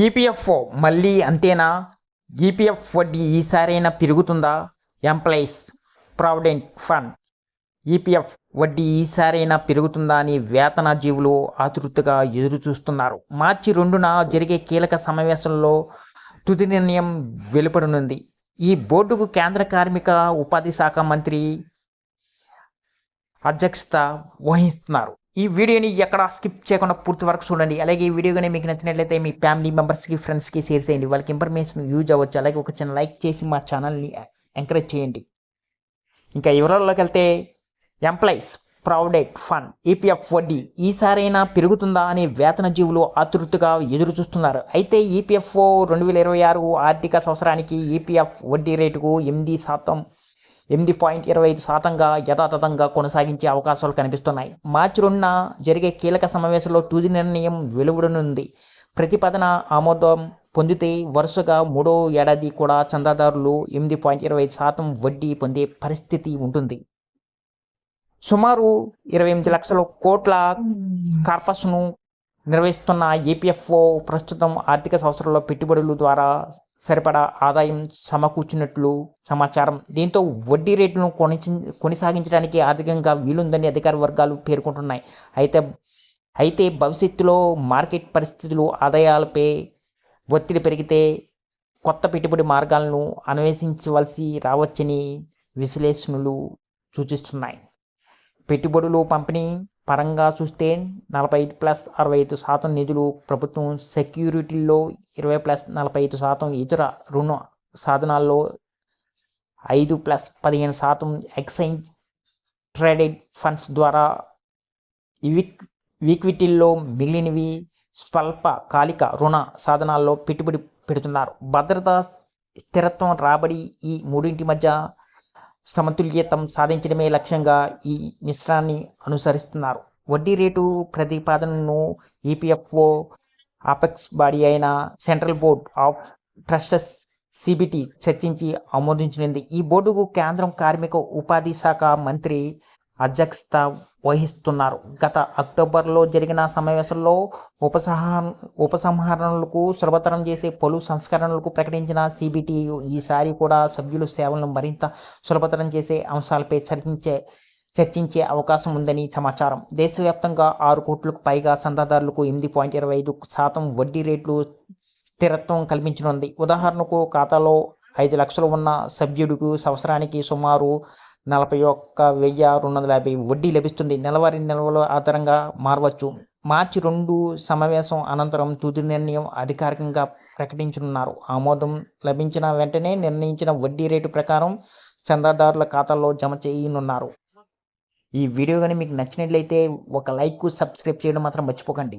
EPFO మళ్ళీ అంతేనా? EPF వడ్డీ ఈసారైనా పెరుగుతుందా? ఎంప్లాయీస్ ప్రావిడెంట్ ఫండ్ ఈపీఎఫ్ వడ్డీ ఈసారైనా పెరుగుతుందా అని వేతనజీవులు ఆతృతగా ఎదురుచూస్తున్నారు. మార్చి 2న జరిగే కీలక సమావేశంలో తుది నిర్ణయం వెలువడనుంది. ఈ బోర్డుకు కేంద్ర కార్మిక ఉపాధి శాఖ మంత్రి అధ్యక్షత వహిస్తున్నారు. ఈ వీడియోని ఎక్కడ స్కిప్ చేయకుండా పూర్తి వరకు చూడండి. అలాగే ఈ వీడియో కానీ మీకు నచ్చినట్లయితే మీ ఫ్యామిలీ మెంబర్స్కి, ఫ్రెండ్స్కి షేర్ చేయండి. వాళ్ళకి ఇన్ఫర్మేషన్ యూజ్ అవ్వచ్చు. అలాగే ఒక చిన్న లైక్ చేసి మా ఛానల్ని ఎంకరేజ్ చేయండి. ఇంకా వివరాల్లోకి వెళ్తే, ఎంప్లాయీస్ ప్రావిడెంట్ ఫండ్ ఈపీఎఫ్ వడ్డీ ఈసారైనా పెరుగుతుందా అని వేతనజీవులు ఆతృతగా ఎదురు చూస్తున్నారు. అయితే ఈపీఎఫ్ఓ 2026 ఆర్థిక సంవత్సరానికి ఈపీఎఫ్ వడ్డీ రేటుకు 8.25%గా యథాతథంగా కొనసాగించే అవకాశాలు కనిపిస్తున్నాయి. మార్చి 2న జరిగే కీలక సమావేశంలో తుది నిర్ణయం వెలువడనుంది. ప్రతిపాదన ఆమోదం పొందితే వరుసగా 3వ ఏడాది కూడా చందాదారులు 8.25% వడ్డీ పొందే పరిస్థితి ఉంటుంది. సుమారు 28 లక్షల కోట్ల కార్పస్ను నిర్వహిస్తున్న ఈపీఎఫ్ఓ ప్రస్తుతం ఆర్థిక సంవత్సరంలో పెట్టుబడుల ద్వారా సరిపడా ఆదాయం సమకూర్చినట్లు సమాచారం. దీంతో వడ్డీ రేటును కొనసాగించడానికి ఆర్థికంగా వీలుందని అధికార వర్గాలు పేర్కొంటున్నాయి. అయితే భవిష్యత్తులో మార్కెట్ పరిస్థితులు, ఆదాయాలపై ఒత్తిడి పెరిగితే కొత్త పెట్టుబడి మార్గాలను అన్వేషించవలసి రావచ్చని విశ్లేషణలు సూచిస్తున్నాయి. పెట్టుబడులు పంపిణీ పరంగా చూస్తే 45+65% నిధులు ప్రభుత్వం సెక్యూరిటీల్లో, 20+45% ఇతర రుణ సాధనాల్లో, 5+15% ఎక్స్చేంజ్ ట్రేడెడ్ ఫండ్స్ ద్వారా, ఈక్విటీల్లో మిగిలినవి స్వల్పకాలిక రుణ సాధనాల్లో పెట్టుబడి పెడుతున్నారు. భద్రత, స్థిరత్వం, రాబడి ఈ మూడింటి మధ్య సమతుల్యతం సాధించడమే లక్ష్యంగా ఈ మిశ్రాన్ని అనుసరిస్తున్నారు. వడ్డీ రేటు ప్రతిపాదనను ఈపీఎఫ్ఓ అపెక్స్ బాడీ అయిన సెంట్రల్ బోర్డ్ ఆఫ్ ట్రస్టెస్ సిబిటి చర్చించి ఆమోదించనుంది. ఈ బోర్డుకు కేంద్ర కార్మిక ఉపాధి శాఖ మంత్రి అధ్యక్షత వహిస్తున్నారు. గత అక్టోబర్లో జరిగిన సమావేశంలో ఉపసంహరణలకు సులభతరం చేసే పలు సంస్కరణలకు ప్రకటించిన సిబిటి ఈసారి కూడా సభ్యుల సేవలను మరింత సులభతరం చేసే అంశాలపై చర్చించే అవకాశం ఉందని సమాచారం. దేశవ్యాప్తంగా 6 కోట్లకు పైగా చందాదారులకు 8.25% వడ్డీ రేట్లు స్థిరత్వం కల్పించనుంది. ఉదాహరణకు, ఖాతాలో 5 లక్షలు ఉన్న సభ్యుడికి సంవత్సరానికి సుమారు 41,250 వడ్డీ లభిస్తుంది. నెలవారీ నిల్వల ఆధారంగా మారవచ్చు. మార్చి 2 సమావేశం అనంతరం తుది నిర్ణయం అధికారికంగా ప్రకటించనున్నారు. ఆమోదం లభించిన వెంటనే నిర్ణయించిన వడ్డీ రేటు ప్రకారం చందాదారుల ఖాతాల్లో జమ చేయనున్నారు. ఈ వీడియో కానీ మీకు నచ్చినట్లయితే ఒక లైక్, సబ్స్క్రైబ్ చేయడం మాత్రం మర్చిపోకండి.